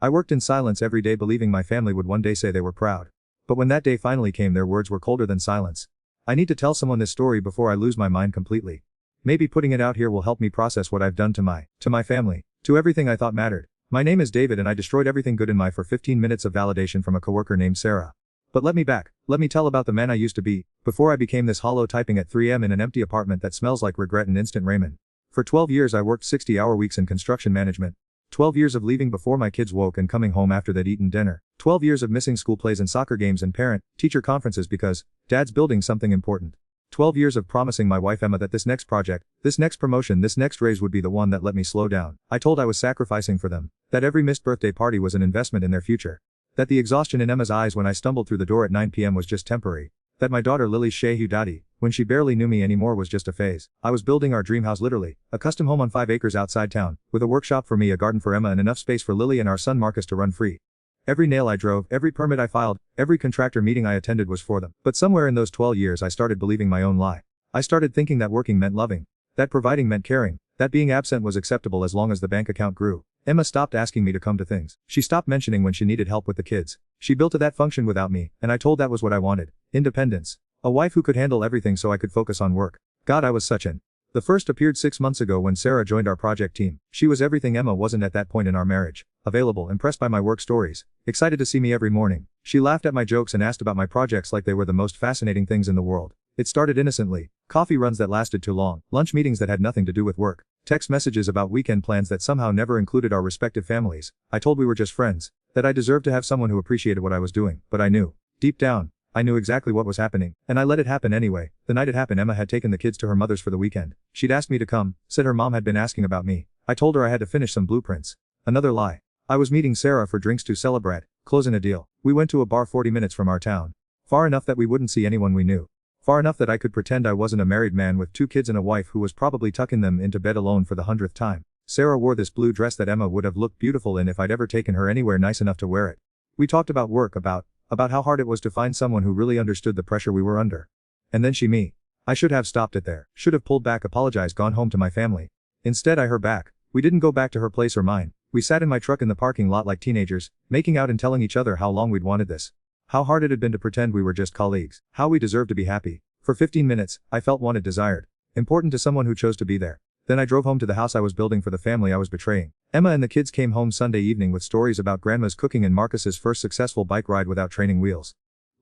I worked in silence every day believing my family would one day say they were proud. But when that day finally came, their words were colder than silence. I need to tell someone this story before I lose my mind completely. Maybe putting it out here will help me process what I've done to my family, to everything I thought mattered. My name is David and I destroyed everything good in my for 15 minutes of validation from a coworker named Sarah. But let me tell about the man I used to be, before I became this hollow typing at 3 a.m. in an empty apartment that smells like regret and instant ramen. For 12 years I worked 60-hour weeks in construction management. 12 years of leaving before my kids woke and coming home after they'd eaten dinner. 12 years of missing school plays and soccer games and parent-teacher conferences because Dad's building something important. 12 years of promising my wife Emma that this next project, this next promotion, this next raise would be the one that let me slow down. I told I was sacrificing for them, that every missed birthday party was an investment in their future. That the exhaustion in Emma's eyes when I stumbled through the door at 9 p.m. was just temporary. That my daughter Lily's Shehu Dadi, when she barely knew me anymore, was just a phase. I was building our dream house literally, a custom home on 5 acres outside town, with a workshop for me, a garden for Emma and enough space for Lily and our son Marcus to run free. Every nail I drove, every permit I filed, every contractor meeting I attended was for them. But somewhere in those 12 years I started believing my own lie. I started thinking that working meant loving, that providing meant caring, that being absent was acceptable as long as the bank account grew. Emma stopped asking me to come to things. She stopped mentioning when she needed help with the kids. She built to that function without me, and I told that was what I wanted. Independence. A wife who could handle everything so I could focus on work. God, I was such an. The first appeared 6 months ago when Sarah joined our project team. She was everything Emma wasn't at that point in our marriage. Available, impressed by my work stories, excited to see me every morning. She laughed at my jokes and asked about my projects like they were the most fascinating things in the world. It started innocently. Coffee runs that lasted too long, lunch meetings that had nothing to do with work, text messages about weekend plans that somehow never included our respective families. I told we were just friends, that I deserved to have someone who appreciated what I was doing, but I knew. Deep down, I knew exactly what was happening, and I let it happen anyway. The night it happened, Emma had taken the kids to her mother's for the weekend. She'd asked me to come, said her mom had been asking about me. I told her I had to finish some blueprints. Another lie. I was meeting Sarah for drinks to celebrate, closing a deal. We went to a bar 40 minutes from our town. Far enough that we wouldn't see anyone we knew. Far enough that I could pretend I wasn't a married man with 2 kids and a wife who was probably tucking them into bed alone for the 100th time. Sarah wore this blue dress that Emma would have looked beautiful in if I'd ever taken her anywhere nice enough to wear it. We talked about work, about how hard it was to find someone who really understood the pressure we were under. And then me. I should have stopped it there, should have pulled back, apologized, gone home to my family. Instead I her back. We didn't go back to her place or mine. We sat in my truck in the parking lot like teenagers, making out and telling each other how long we'd wanted this. How hard it had been to pretend we were just colleagues. How we deserved to be happy. For 15 minutes, I felt wanted, desired. Important to someone who chose to be there. Then I drove home to the house I was building for the family I was betraying. Emma and the kids came home Sunday evening with stories about grandma's cooking and Marcus's first successful bike ride without training wheels.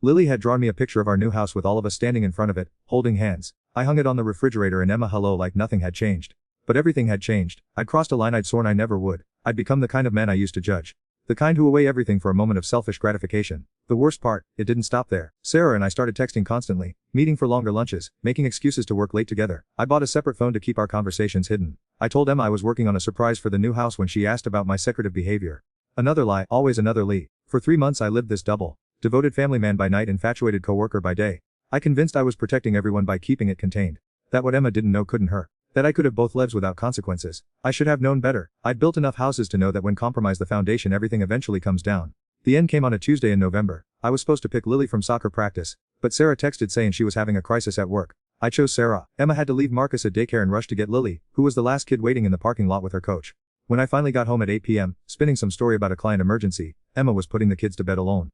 Lily had drawn me a picture of our new house with all of us standing in front of it, holding hands. I hung it on the refrigerator and Emma hello like nothing had changed. But everything had changed. I'd crossed a line I'd sworn I never would. I'd become the kind of man I used to judge. The kind who weigh everything for a moment of selfish gratification. The worst part, it didn't stop there. Sarah and I started texting constantly, meeting for longer lunches, making excuses to work late together. I bought a separate phone to keep our conversations hidden. I told Emma I was working on a surprise for the new house when she asked about my secretive behavior. Another lie, always another lie. For 3 months I lived this double. Devoted family man by night, infatuated coworker by day. I convinced I was protecting everyone by keeping it contained. That what Emma didn't know couldn't hurt. That I could have both lives without consequences. I should have known better. I'd built enough houses to know that when compromise the foundation, everything eventually comes down. The end came on a Tuesday in November. I was supposed to pick Lily from soccer practice, but Sarah texted saying she was having a crisis at work. I chose Sarah. Emma had to leave Marcus at daycare and rush to get Lily, who was the last kid waiting in the parking lot with her coach. When I finally got home at 8 p.m., spinning some story about a client emergency, Emma was putting the kids to bed alone.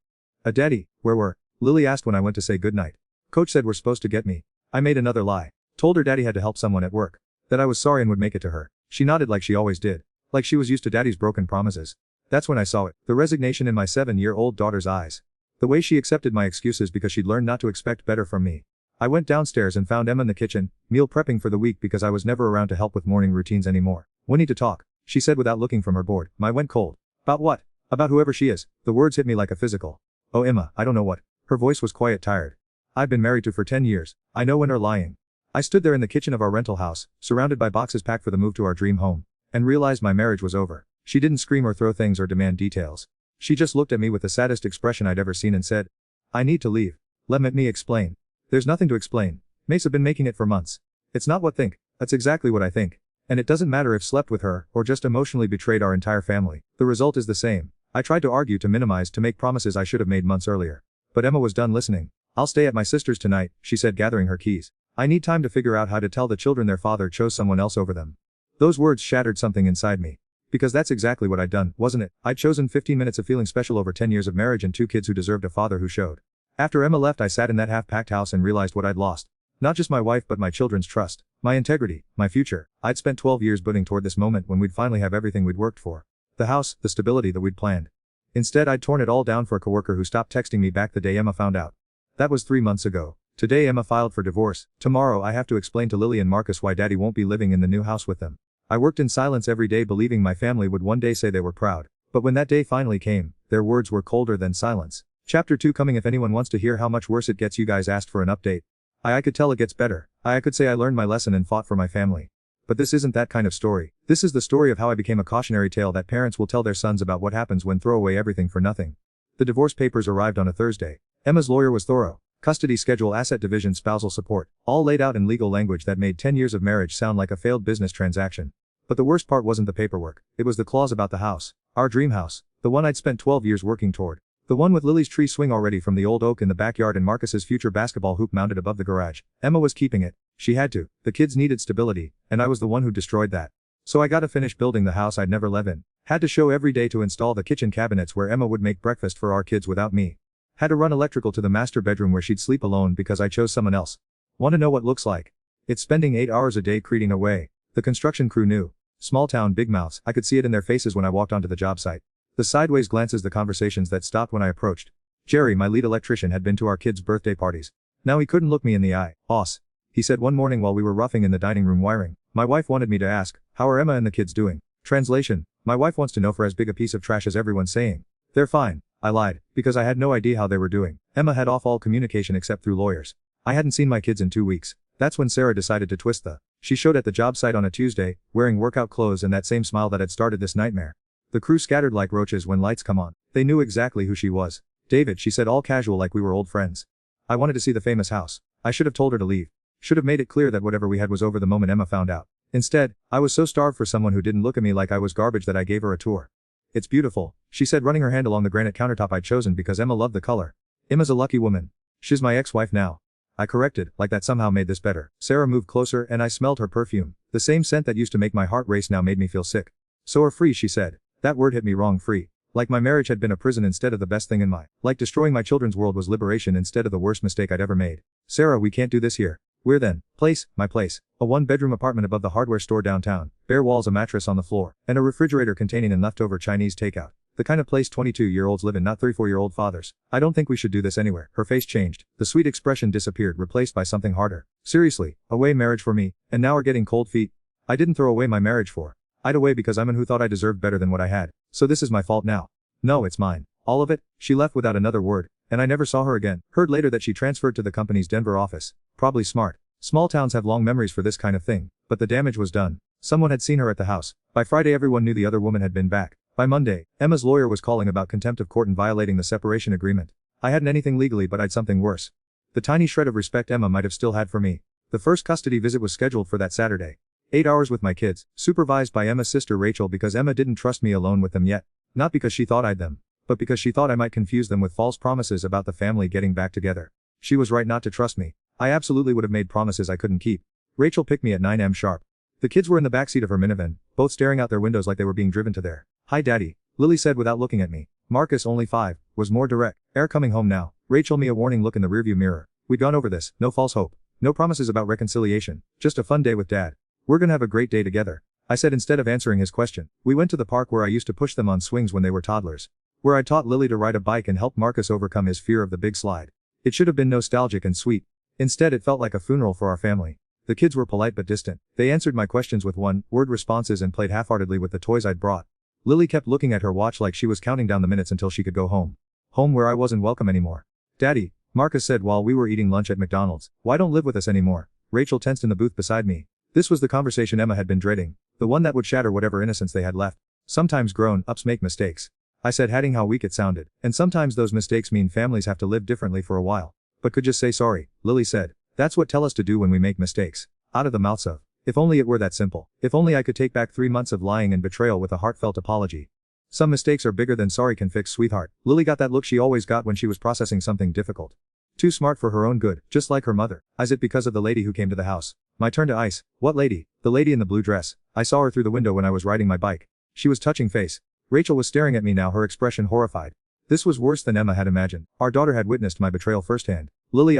Daddy, where were? Lily asked when I went to say goodnight. Coach said we're supposed to get me. I made another lie. Told her Daddy had to help someone at work. That I was sorry and would make it to her. She nodded like she always did. Like she was used to Daddy's broken promises. That's when I saw it. The resignation in my 7-year-old daughter's eyes. The way she accepted my excuses because she'd learned not to expect better from me. I went downstairs and found Emma in the kitchen, meal prepping for the week because I was never around to help with morning routines anymore. We need to talk, she said without looking from her board. My went cold. About what? About whoever she is. The words hit me like a physical. Oh Emma, I don't know what. Her voice was quiet, tired. I've been married to for 10 years. I know when her lying. I stood there in the kitchen of our rental house, surrounded by boxes packed for the move to our dream home, and realized my marriage was over. She didn't scream or throw things or demand details. She just looked at me with the saddest expression I'd ever seen and said, I need to leave. Let me explain. There's nothing to explain. Mesa been making it for months. It's not what think. That's exactly what I think. And it doesn't matter if slept with her, or just emotionally betrayed our entire family. The result is the same. I tried to argue, to minimize, to make promises I should have made months earlier. But Emma was done listening. I'll stay at my sister's tonight, she said, gathering her keys. I need time to figure out how to tell the children their father chose someone else over them. Those words shattered something inside me. Because that's exactly what I'd done, wasn't it? I'd chosen 15 minutes of feeling special over 10 years of marriage and 2 kids who deserved a father who showed. After Emma left, I sat in that half-packed house and realized what I'd lost. Not just my wife but my children's trust, my integrity, my future. I'd spent 12 years building toward this moment when we'd finally have everything we'd worked for. The house, the stability that we'd planned. Instead, I'd torn it all down for a coworker who stopped texting me back the day Emma found out. That was 3 months ago. Today Emma filed for divorce. Tomorrow I have to explain to Lily and Marcus why Daddy won't be living in the new house with them. I worked in silence every day believing my family would one day say they were proud. But when that day finally came, their words were colder than silence. Chapter 2 coming. If anyone wants to hear how much worse it gets, you guys asked for an update. I could tell it gets better. I could say I learned my lesson and fought for my family. But this isn't that kind of story. This is the story of how I became a cautionary tale that parents will tell their sons about what happens when throw away everything for nothing. The divorce papers arrived on a Thursday. Emma's lawyer was thorough. Custody schedule, asset division, spousal support, all laid out in legal language that made 10 years of marriage sound like a failed business transaction. But the worst part wasn't the paperwork. It was the clause about the house. Our dream house. The one I'd spent 12 years working toward. The one with Lily's tree swing already from the old oak in the backyard and Marcus's future basketball hoop mounted above the garage. Emma was keeping it. She had to. The kids needed stability, and I was the one who destroyed that. So I gotta finish building the house I'd never live in. Had to show every day to install the kitchen cabinets where Emma would make breakfast for our kids without me. Had to run electrical to the master bedroom where she'd sleep alone because I chose someone else. Want to know what looks like? It's spending 8 hours a day creating away. The construction crew knew. Small town big mouths. I could see it in their faces when I walked onto the job site. The sideways glances, the conversations that stopped when I approached. Jerry, my lead electrician, had been to our kids' birthday parties. Now he couldn't look me in the eye. "Boss," he said one morning while we were roughing in the dining room wiring. My wife wanted me to ask, "How are Emma and the kids doing?" Translation: my wife wants to know for as big a piece of trash as everyone's saying. "They're fine." I lied, because I had no idea how they were doing. Emma had off all communication except through lawyers. I hadn't seen my kids in 2 weeks. That's when Sarah decided to twist the. She showed at the job site on a Tuesday, wearing workout clothes and that same smile that had started this nightmare. The crew scattered like roaches when lights come on. They knew exactly who she was. "David," she said, all casual like we were old friends. I wanted to see the famous house. I should have told her to leave. Should have made it clear that whatever we had was over the moment Emma found out. Instead, I was so starved for someone who didn't look at me like I was garbage that I gave her a tour. "It's beautiful," she said, running her hand along the granite countertop I'd chosen because Emma loved the color. "Emma's a lucky woman. She's my ex-wife now." I corrected, like that somehow made this better. Sarah moved closer and I smelled her perfume. The same scent that used to make my heart race now made me feel sick. "So are free," she said. That word hit me wrong. Free. Like my marriage had been a prison instead of the best thing in my. Like destroying my children's world was liberation instead of the worst mistake I'd ever made. "Sarah, we can't do this here." "Where then?" "Place, my place. A 1-bedroom apartment above the hardware store downtown. Bare walls, a mattress on the floor, and a refrigerator containing an leftover Chinese takeout. The kind of place 22-year-olds live in, not 34-year-old fathers. I don't think we should do this anywhere." Her face changed. The sweet expression disappeared, replaced by something harder. "Seriously, away marriage for me, and now we're getting cold feet?" "I didn't throw away my marriage for. I'd away because I'm an who thought I deserved better than what I had. So this is my fault now." "No, it's mine. All of it." She left without another word, and I never saw her again. Heard later that she transferred to the company's Denver office. Probably smart. Small towns have long memories for this kind of thing, but the damage was done. Someone had seen her at the house. By Friday everyone knew the other woman had been back. By Monday, Emma's lawyer was calling about contempt of court and violating the separation agreement. I hadn't anything legally, but I'd something worse. The tiny shred of respect Emma might have still had for me. The first custody visit was scheduled for that Saturday. 8 hours with my kids, supervised by Emma's sister Rachel because Emma didn't trust me alone with them yet. Not because she thought I'd them, but because she thought I might confuse them with false promises about the family getting back together. She was right not to trust me. I absolutely would have made promises I couldn't keep. Rachel picked me at 9 a.m. sharp. The kids were in the backseat of her minivan, both staring out their windows like they were being driven to their. "Hi Daddy," Lily said without looking at me. Marcus, only 5, was more direct. "Air coming home now." Rachel, me a warning look in the rearview mirror. "We'd gone over this, no false hope. No promises about reconciliation. Just a fun day with Dad. We're gonna have a great day together," I said instead of answering his question. We went to the park where I used to push them on swings when they were toddlers. Where I taught Lily to ride a bike and helped Marcus overcome his fear of the big slide. It should have been nostalgic and sweet. Instead it felt like a funeral for our family. The kids were polite but distant. They answered my questions with one-word responses and played half-heartedly with the toys I'd brought. Lily kept looking at her watch like she was counting down the minutes until she could go home. Home where I wasn't welcome anymore. "Daddy," Marcus said while we were eating lunch at McDonald's, "why don't live with us anymore?" Rachel tensed in the booth beside me. This was the conversation Emma had been dreading. The one that would shatter whatever innocence they had left. "Sometimes grown-ups make mistakes," I said, adding how weak it sounded. "And sometimes those mistakes mean families have to live differently for a while." "But could just say sorry," Lily said. "That's what tell us to do when we make mistakes." Out of the mouths of. If only it were that simple. If only I could take back 3 months of lying and betrayal with a heartfelt apology. "Some mistakes are bigger than sorry can fix, sweetheart." Lily got that look she always got when she was processing something difficult. Too smart for her own good, just like her mother. Is it because of the lady who came to the house? My turn to ice. "What lady?" "The lady in the blue dress. I saw her through the window when I was riding my bike. She was touching face. Rachel was staring at me now, her expression horrified. This was worse than Emma had imagined. Our daughter had witnessed my betrayal firsthand. Lily,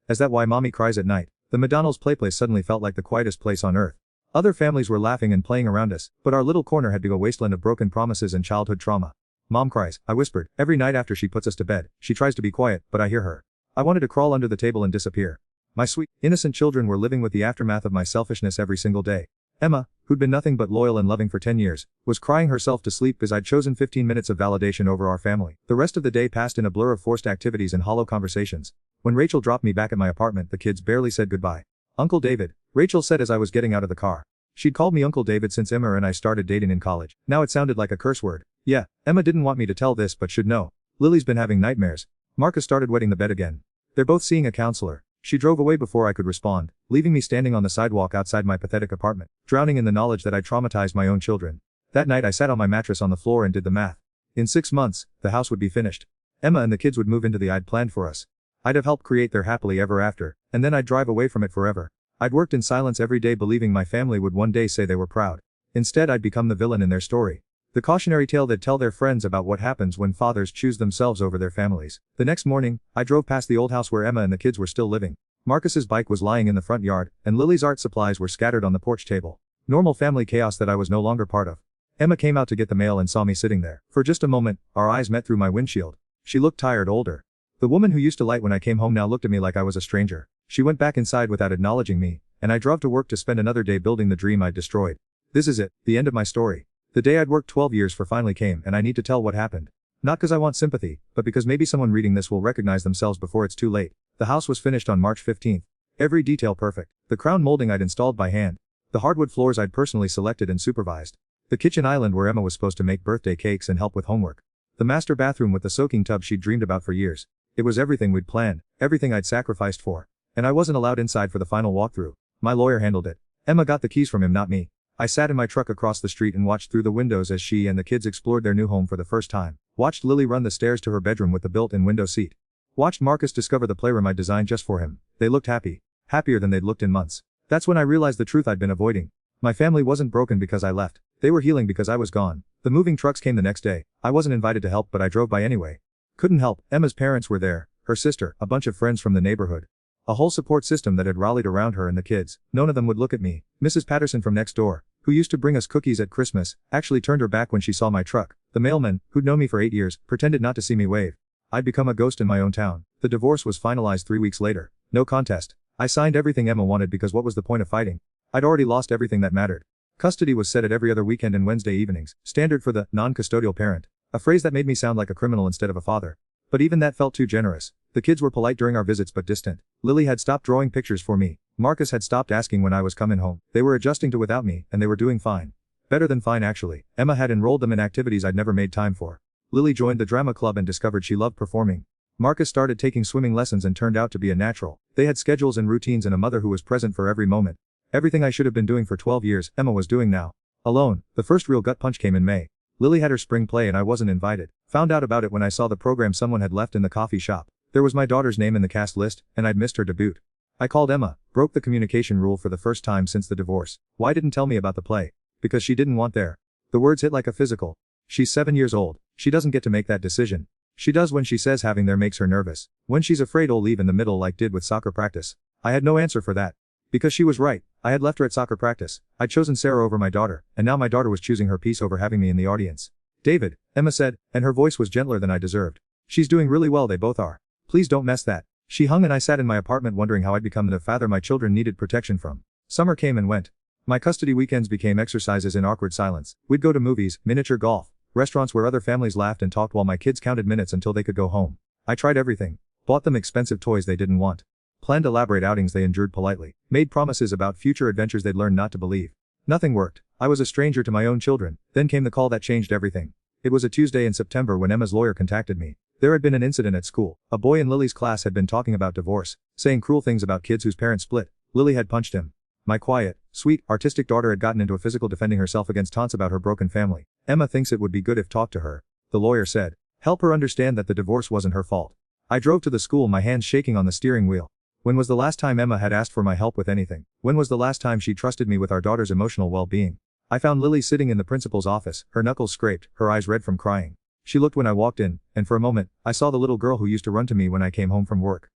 is that why mommy cries at night? The McDonald's playplace suddenly felt like the quietest place on earth. Other families were laughing and playing around us, but our little corner had become a wasteland of broken promises and childhood trauma. Mom cries, I whispered. Every night after she puts us to bed, she tries to be quiet, but I hear her. I wanted to crawl under the table and disappear. My sweet, innocent children were living with the aftermath of my selfishness every single day. Emma, who'd been nothing but loyal and loving for 10 years, was crying herself to sleep because I'd chosen 15 minutes of validation over our family. The rest of the day passed in a blur of forced activities and hollow conversations. When Rachel dropped me back at my apartment, the kids barely said goodbye. Uncle David, Rachel said as I was getting out of the car. She'd called me Uncle David since Emma and I started dating in college. Now it sounded like a curse word. Yeah, Emma didn't want me to tell this but should know. Lily's been having nightmares. Marcus started wetting the bed again. They're both seeing a counselor. She drove away before I could respond, leaving me standing on the sidewalk outside my pathetic apartment, drowning in the knowledge that I'd traumatized my own children. That night I sat on my mattress on the floor and did the math. In 6 months, the house would be finished. Emma and the kids would move into the I'd planned for us. I'd have helped create their happily ever after, and then I'd drive away from it forever. I'd worked in silence every day believing my family would one day say they were proud. Instead I'd become the villain in their story. The cautionary tale they'd tell their friends about what happens when fathers choose themselves over their families. The next morning, I drove past the old house where Emma and the kids were still living. Marcus's bike was lying in the front yard, and Lily's art supplies were scattered on the porch table. Normal family chaos that I was no longer part of. Emma came out to get the mail and saw me sitting there. For just a moment, our eyes met through my windshield. She looked tired, older. The woman who used to light when I came home now looked at me like I was a stranger. She went back inside without acknowledging me, and I drove to work to spend another day building the dream I'd destroyed. This is it, the end of my story. The day I'd worked 12 years for finally came, and I need to tell what happened. Not because I want sympathy, but because maybe someone reading this will recognize themselves before it's too late. The house was finished on March 15th. Every detail perfect. The crown molding I'd installed by hand. The hardwood floors I'd personally selected and supervised. The kitchen island where Emma was supposed to make birthday cakes and help with homework. The master bathroom with the soaking tub she'd dreamed about for years. It was everything we'd planned, everything I'd sacrificed for. And I wasn't allowed inside for the final walkthrough. My lawyer handled it. Emma got the keys from him, not me. I sat in my truck across the street and watched through the windows as she and the kids explored their new home for the first time. Watched Lily run the stairs to her bedroom with the built-in window seat. Watched Marcus discover the playroom I'd designed just for him. They looked happy. Happier than they'd looked in months. That's when I realized the truth I'd been avoiding. My family wasn't broken because I left. They were healing because I was gone. The moving trucks came the next day. I wasn't invited to help, but I drove by anyway. Couldn't help. Emma's parents were there. Her sister, a bunch of friends from the neighborhood. A whole support system that had rallied around her and the kids. None of them would look at me. Mrs. Patterson from next door, who used to bring us cookies at Christmas, actually turned her back when she saw my truck. The mailman, who'd known me for 8 years, pretended not to see me wave. I'd become a ghost in my own town. The divorce was finalized 3 weeks later. No contest. I signed everything Emma wanted because what was the point of fighting? I'd already lost everything that mattered. Custody was set at every other weekend and Wednesday evenings, standard for the non-custodial parent. A phrase that made me sound like a criminal instead of a father. But even that felt too generous. The kids were polite during our visits but distant. Lily had stopped drawing pictures for me. Marcus had stopped asking when I was coming home. They were adjusting to without me, and they were doing fine. Better than fine actually. Emma had enrolled them in activities I'd never made time for. Lily joined the drama club and discovered she loved performing. Marcus started taking swimming lessons and turned out to be a natural. They had schedules and routines and a mother who was present for every moment. Everything I should have been doing for 12 years, Emma was doing now. Alone. The first real gut punch came in May. Lily had her spring play and I wasn't invited. Found out about it when I saw the program someone had left in the coffee shop. There was my daughter's name in the cast list, and I'd missed her debut. I called Emma, broke the communication rule for the first time since the divorce. Why didn't tell me about the play? Because she didn't want there. The words hit like a physical. She's 7 years old. She doesn't get to make that decision. She does when she says having there makes her nervous. When she's afraid I'll leave in the middle like did with soccer practice. I had no answer for that. Because she was right. I had left her at soccer practice. I'd chosen Sarah over my daughter, and now my daughter was choosing her peace over having me in the audience. David, Emma said, and her voice was gentler than I deserved. She's doing really well, they both are. Please don't mess that. She hung and I sat in my apartment wondering how I'd become the father my children needed protection from. Summer came and went. My custody weekends became exercises in awkward silence. We'd go to movies, miniature golf, restaurants where other families laughed and talked while my kids counted minutes until they could go home. I tried everything. Bought them expensive toys they didn't want. Planned elaborate outings they endured politely. Made promises about future adventures they'd learned not to believe. Nothing worked. I was a stranger to my own children. Then came the call that changed everything. It was a Tuesday in September when Emma's lawyer contacted me. There had been an incident at school. A boy in Lily's class had been talking about divorce, saying cruel things about kids whose parents split. Lily had punched him. My quiet, sweet, artistic daughter had gotten into a physical defending herself against taunts about her broken family. Emma thinks it would be good if talked to her. The lawyer said. Help her understand that the divorce wasn't her fault. I drove to the school, my hands shaking on the steering wheel. When was the last time Emma had asked for my help with anything? When was the last time she trusted me with our daughter's emotional well-being? I found Lily sitting in the principal's office, her knuckles scraped, her eyes red from crying. She looked when I walked in, and for a moment, I saw the little girl who used to run to me when I came home from work.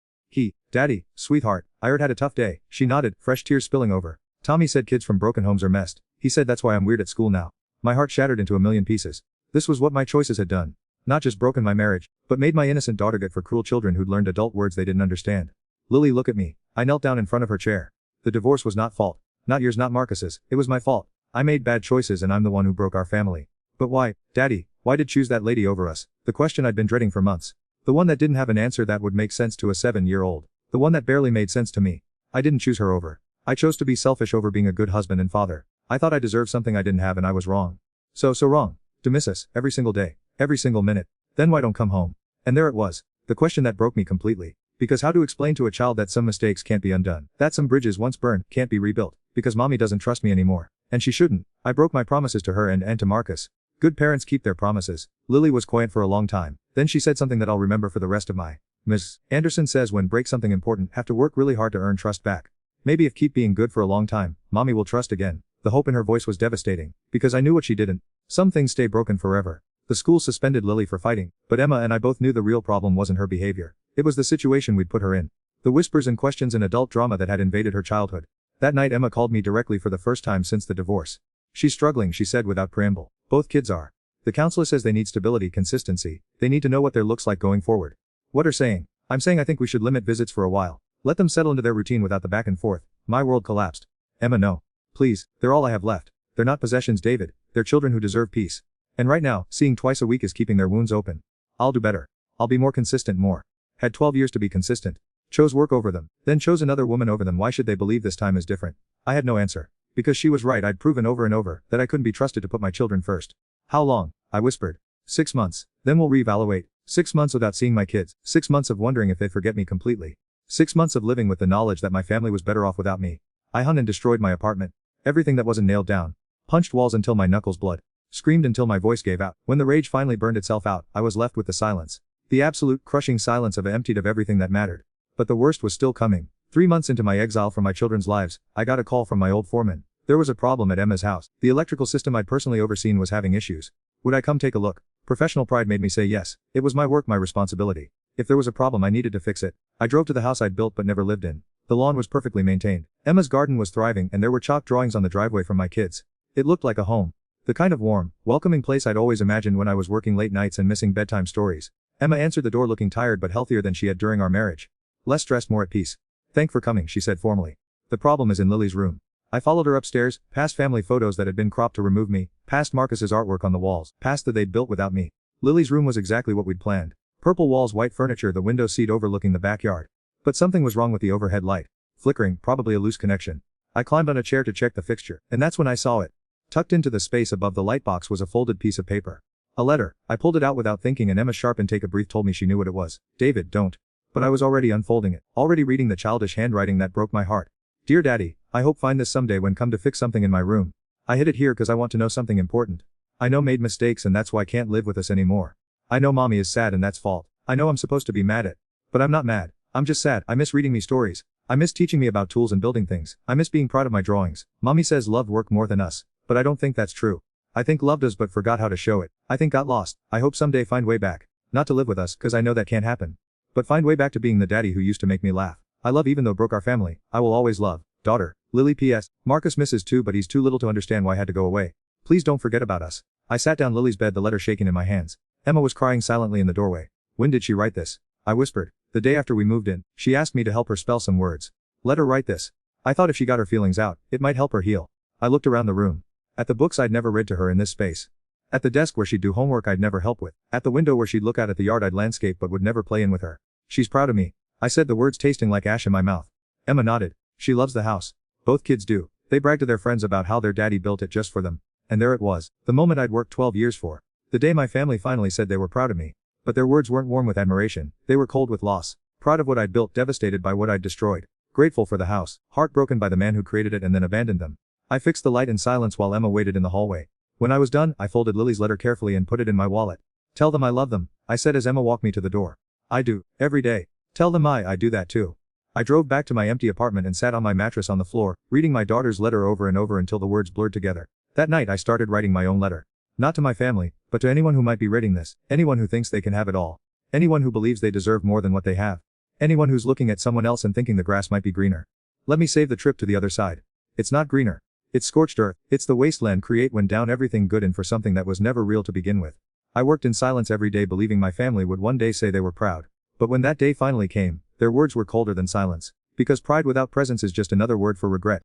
Daddy, sweetheart, I heard had a tough day. She nodded, fresh tears spilling over. Tommy said kids from broken homes are messed. He said that's why I'm weird at school now. My heart shattered into a million pieces. This was what my choices had done. Not just broken my marriage, but made my innocent daughter good for cruel children who'd learned adult words they didn't understand. Lily, look at me. I knelt down in front of her chair. The divorce was not fault. Not yours, not Marcus's. It was my fault. I made bad choices and I'm the one who broke our family. But why, Daddy, why did choose that lady over us? The question I'd been dreading for months. The one that didn't have an answer that would make sense to a 7-year-old. The one that barely made sense to me. I didn't choose her over. I chose to be selfish over being a good husband and father. I thought I deserved something I didn't have and I was wrong. So wrong. To miss us, every single day. Every single minute. Then why don't come home? And there it was. The question that broke me completely. Because how to explain to a child that some mistakes can't be undone. That some bridges once burned can't be rebuilt. Because mommy doesn't trust me anymore. And she shouldn't. I broke my promises to her and to Marcus. Good parents keep their promises. Lily was quiet for a long time. Then she said something that I'll remember for the rest of my. Ms. Anderson says when break something important have to work really hard to earn trust back. Maybe if keep being good for a long time, mommy will trust again. The hope in her voice was devastating. Because I knew what she didn't. Some things stay broken forever. The school suspended Lily for fighting, but Emma and I both knew the real problem wasn't her behavior. It was the situation we'd put her in. The whispers and questions and adult drama that had invaded her childhood. That night Emma called me directly for the first time since the divorce. She's struggling, she said without preamble. Both kids are. The counselor says they need stability, consistency. They need to know what their looks like going forward. What are saying? I'm saying I think we should limit visits for a while. Let them settle into their routine without the back and forth. My world collapsed. Emma, no. Please, they're all I have left. They're not possessions, David. They're children who deserve peace. And right now, seeing twice a week is keeping their wounds open. I'll do better. I'll be more consistent more. Had 12 years to be consistent. Chose work over them. Then chose another woman over them. Why should they believe this time is different? I had no answer. Because she was right. I'd proven over and over that I couldn't be trusted to put my children first. How long? I whispered. 6 months. Then we'll reevaluate. 6 months without seeing my kids. 6 months of wondering if they'd forget me completely. 6 months of living with the knowledge that my family was better off without me. I hung and destroyed my apartment. Everything that wasn't nailed down. Punched walls until my knuckles bled. Screamed until my voice gave out. When the rage finally burned itself out, I was left with the silence. The absolute crushing silence of emptied of everything that mattered. But the worst was still coming. 3 months into my exile from my children's lives, I got a call from my old foreman. There was a problem at Emma's house. The electrical system I'd personally overseen was having issues. Would I come take a look? Professional pride made me say yes. It was my work, my responsibility. If there was a problem, I needed to fix it. I drove to the house I'd built but never lived in. The lawn was perfectly maintained. Emma's garden was thriving and there were chalk drawings on the driveway from my kids. It looked like a home. The kind of warm, welcoming place I'd always imagined when I was working late nights and missing bedtime stories. Emma answered the door looking tired but healthier than she had during our marriage. Less stressed, more at peace. Thank for coming, she said formally. The problem is in Lily's room. I followed her upstairs, past family photos that had been cropped to remove me, past Marcus's artwork on the walls, past that they'd built without me. Lily's room was exactly what we'd planned. Purple walls, white furniture, the window seat overlooking the backyard. But something was wrong with the overhead light. Flickering, probably a loose connection. I climbed on a chair to check the fixture, and that's when I saw it. Tucked into the space above the light box was a folded piece of paper. A letter. I pulled it out without thinking and Emma's sharp intake of breath told me she knew what it was. David, don't. But I was already unfolding it, already reading the childish handwriting that broke my heart. Dear Daddy, I hope find this someday when come to fix something in my room. I hid it here cause I want to know something important. I know made mistakes and that's why can't live with us anymore. I know mommy is sad and that's fault. I know I'm supposed to be mad at. But I'm not mad. I'm just sad. I miss reading me stories. I miss teaching me about tools and building things. I miss being proud of my drawings. Mommy says love work more than us. But I don't think that's true. I think loved us but forgot how to show it. I think got lost. I hope someday find way back. Not to live with us cause I know that can't happen. But find way back to being the daddy who used to make me laugh. I love even though broke our family. I will always love. Daughter. Lily P.S. Marcus misses too but he's too little to understand why I had to go away. Please don't forget about us. I sat down Lily's bed, the letter shaking in my hands. Emma was crying silently in the doorway. When did she write this? I whispered. The day after we moved in. She asked me to help her spell some words. Let her write this. I thought if she got her feelings out, it might help her heal. I looked around the room. At the books I'd never read to her in this space. At the desk where she'd do homework I'd never help with. At the window where she'd look out at the yard I'd landscape but would never play in with her. She's proud of me. I said, the words tasting like ash in my mouth. Emma nodded. She loves the house. Both kids do. They brag to their friends about how their daddy built it just for them. And there it was. The moment I'd worked 12 years for. The day my family finally said they were proud of me. But their words weren't warm with admiration. They were cold with loss. Proud of what I'd built, devastated by what I'd destroyed. Grateful for the house. Heartbroken by the man who created it and then abandoned them. I fixed the light in silence while Emma waited in the hallway. When I was done, I folded Lily's letter carefully and put it in my wallet. Tell them I love them, I said as Emma walked me to the door. I do. Every day. Tell them I do that too. I drove back to my empty apartment and sat on my mattress on the floor, reading my daughter's letter over and over until the words blurred together. That night I started writing my own letter. Not to my family, but to anyone who might be reading this, anyone who thinks they can have it all. Anyone who believes they deserve more than what they have. Anyone who's looking at someone else and thinking the grass might be greener. Let me save the trip to the other side. It's not greener. It's scorched earth. It's the wasteland create when down everything good and for something that was never real to begin with. I worked in silence every day believing my family would one day say they were proud. But when that day finally came, their words were colder than silence. Because pride without presence is just another word for regret.